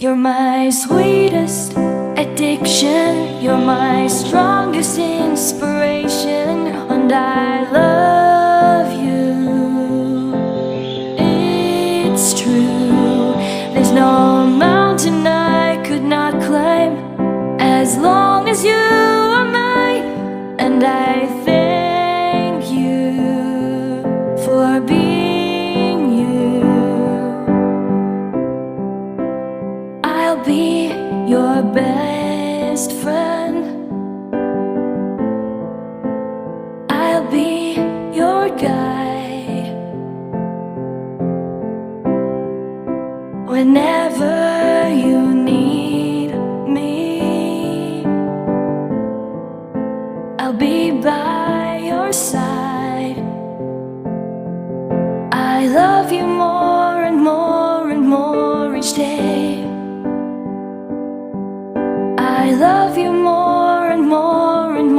You're my sweetest addiction, you're my strongest inspiration, and I love you. It's true, there's no mountain I could not climb as long as you are mine, and I thank you for being you. I'll be your best friend, I'll be your guide whenever you need me. I'll be by your side. I love you more and more and more each day. I love you more and more and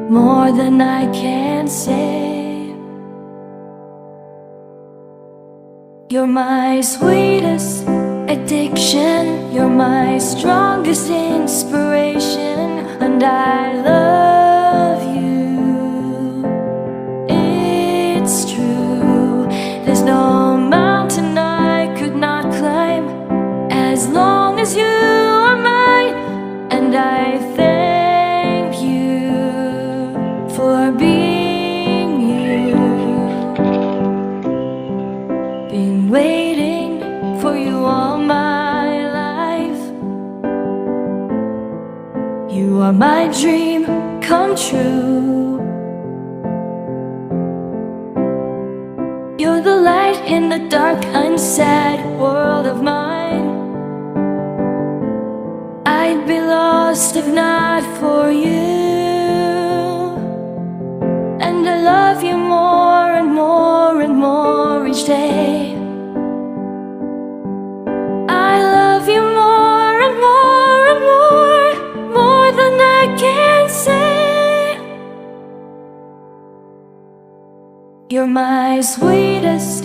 more than I can say. You're my sweetest addiction, you're my strongest inspiration, and I love you. It's true, there's no mountain I could not climb as long as you are mine, and I thank you for being you. Been waiting for you all my life. You are my dream come true. You're the light in the dark, unsad world of mine. I'd be lost if not for you, and I love you more and more and more each day. I love you more and more and more than I can say. You're my sweetest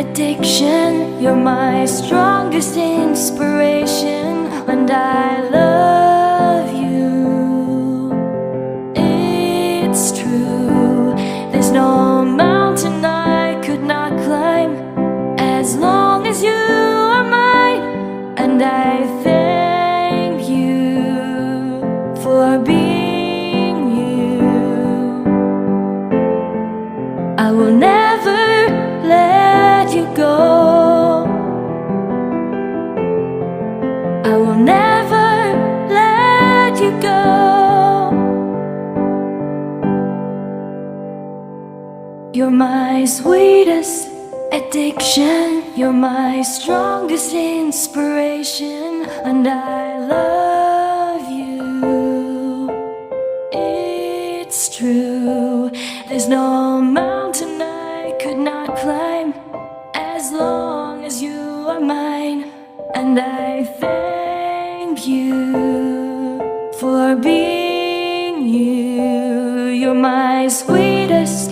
addiction, you're my strongest inspiration, and I love you. It's true, there's no mountain I could not climb as long as you are mine, and I thank you for being you. I will never let you go, I will never let you go. You're my sweetest addiction, you're my strongest inspiration, and I love you. It's true, there's no mountain I could not climb as long as you are mine, and I thank you for being you. You're my sweetest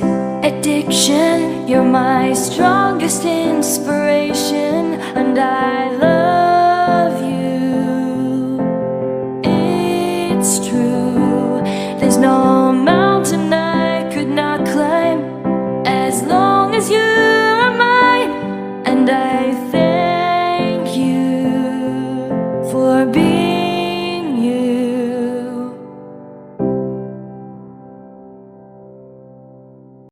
addiction, you're my strongest inspiration, and I love you. It's true, there's no mountain I could not climb as long as you are mine, and I thank you for being